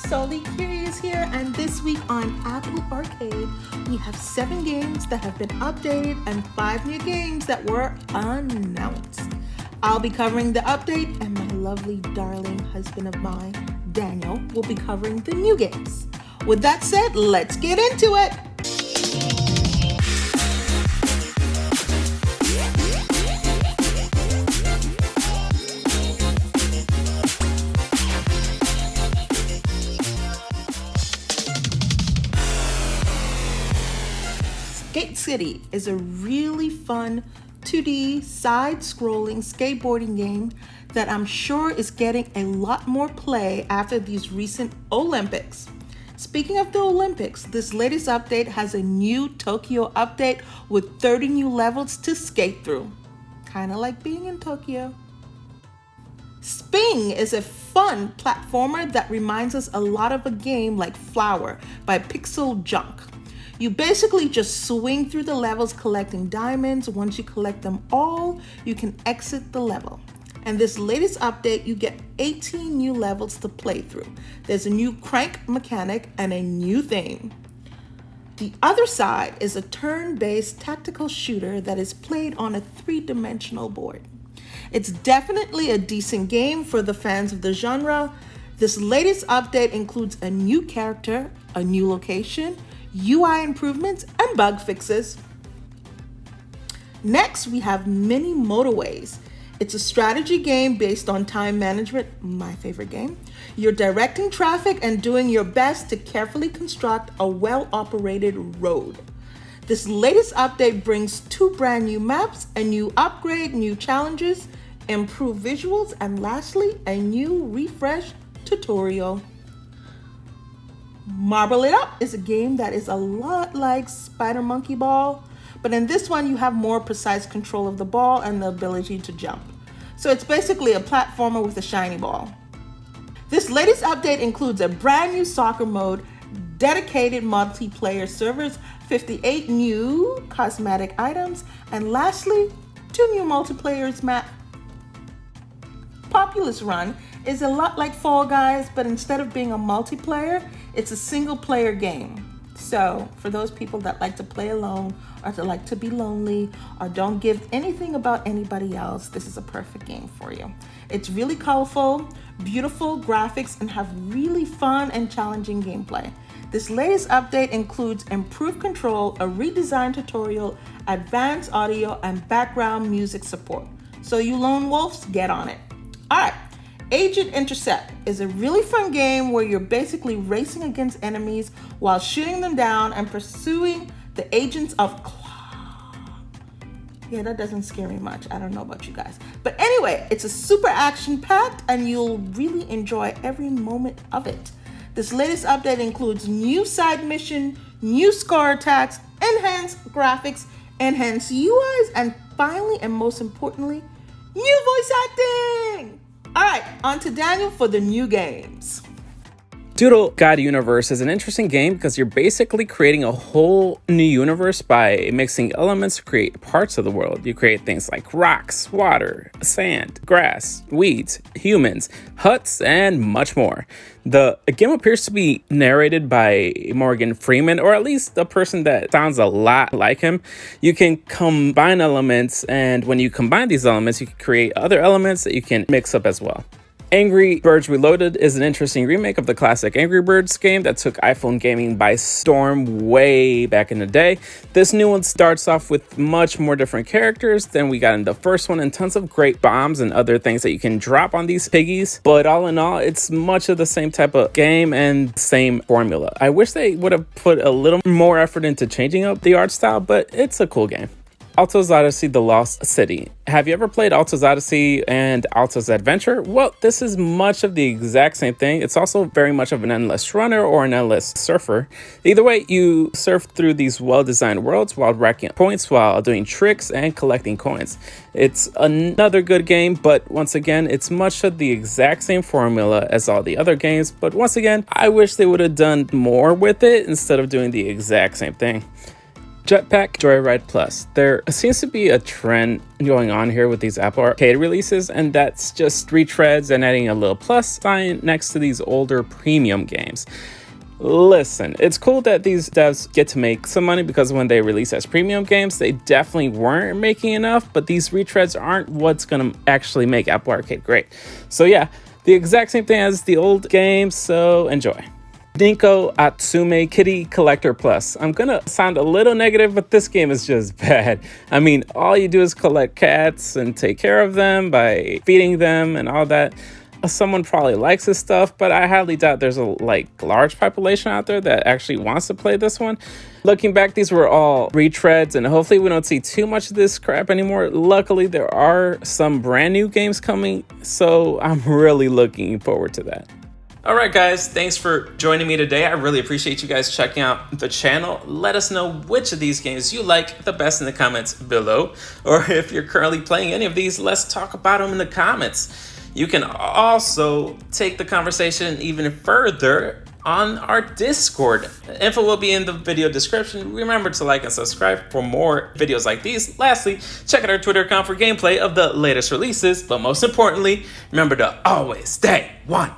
Solely Curious here, and this week on Apple Arcade, we have 7 games that have been updated and 5 new games that were announced. I'll be covering the update, and my lovely darling husband of mine, Daniel, will be covering the new games. With that said, let's get into it! Skate City is a really fun 2D side-scrolling skateboarding game that I'm sure is getting a lot more play after these recent Olympics. Speaking of the Olympics, this latest update has a new Tokyo update with 30 new levels to skate through. Kinda like being in Tokyo. Sping is a fun platformer that reminds us a lot of a game like Flower by Pixel Junk. You basically just swing through the levels collecting diamonds. Once you collect them all, you can exit the level. And this latest update, you get 18 new levels to play through. There's a new crank mechanic and a new theme. The other side is a turn-based tactical shooter that is played on a 3-dimensional board. It's definitely a decent game for the fans of the genre. This latest update includes a new character, a new location, UI improvements, and bug fixes. Next, we have Mini Motorways. It's a strategy game based on time management, my favorite game. You're directing traffic and doing your best to carefully construct a well-operated road. This latest update brings 2 brand new maps, a new upgrade, new challenges, improved visuals, and lastly, a new refresh tutorial. Marble It Up is a game that is a lot like Spider Monkey Ball, but in this one you have more precise control of the ball and the ability to jump. So it's basically a platformer with a shiny ball. This latest update includes a brand new soccer mode, dedicated multiplayer servers, 58 new cosmetic items, and lastly, 2 new multiplayer maps. Populous Run is a lot like Fall Guys, but instead of being a multiplayer, it's a single player game. So for those people that like to play alone or to like to be lonely or don't give anything about anybody else, this is a perfect game for you. It's really colorful, beautiful graphics, and have really fun and challenging gameplay. This latest update includes improved control, a redesigned tutorial, advanced audio, and background music support. So you lone wolves, get on it. All right. Agent Intercept is a really fun game where you're basically racing against enemies while shooting them down and pursuing the agents of Claw. Yeah, that doesn't scare me much. I don't know about you guys. But anyway, it's a super action-packed and you'll really enjoy every moment of it. This latest update includes new side mission, new score attacks, enhanced graphics, enhanced UIs, and finally, and most importantly, new voice acting! All right, on to Daniel for the new games. Doodle God Universe is an interesting game because you're basically creating a whole new universe by mixing elements to create parts of the world. You create things like rocks, water, sand, grass, weeds, humans, huts, and much more. The game appears to be narrated by Morgan Freeman, or at least a person that sounds a lot like him. You can combine elements, and when you combine these elements, you can create other elements that you can mix up as well. Angry Birds Reloaded is an interesting remake of the classic Angry Birds game that took iPhone gaming by storm way back in the day. This new one starts off with much more different characters than we got in the first one, and tons of great bombs and other things that you can drop on these piggies. But all in all, it's much of the same type of game and same formula. I wish they would have put a little more effort into changing up the art style, but it's a cool game. Altos Odyssey: The Lost City. Have you ever played Altos Odyssey and Altos Adventure? Well, this is much of the exact same thing. It's also very much of an endless runner or an endless surfer. Either way, you surf through these well-designed worlds while racking up points while doing tricks and collecting coins. It's another good game, but once again, it's much of the exact same formula as all the other games. But once again, I wish they would have done more with it instead of doing the exact same thing. JetPack Joyride Plus. There seems to be a trend going on here with these Apple Arcade releases, and that's just retreads and adding a little plus sign next to these older premium games. Listen, it's cool that these devs get to make some money because when they release as premium games, they definitely weren't making enough, but these retreads aren't what's going to actually make Apple Arcade great. So yeah, the exact same thing as the old games, so enjoy. Neko Atsume Kitty Collector Plus. I'm gonna sound a little negative, but this game is just bad. I mean, all you do is collect cats and take care of them by feeding them and all that. Someone probably likes this stuff, but I highly doubt there's a large population out there that actually wants to play this one. Looking back, these were all retreads, and hopefully we don't see too much of this crap anymore. Luckily, there are some brand new games coming, so I'm really looking forward to that. All right, guys, thanks for joining me today. I really appreciate you guys checking out the channel. Let us know which of these games you like the best in the comments below. Or if you're currently playing any of these, let's talk about them in the comments. You can also take the conversation even further on our Discord. Info will be in the video description. Remember to like and subscribe for more videos like these. Lastly, check out our Twitter account for gameplay of the latest releases. But most importantly, remember to always stay one.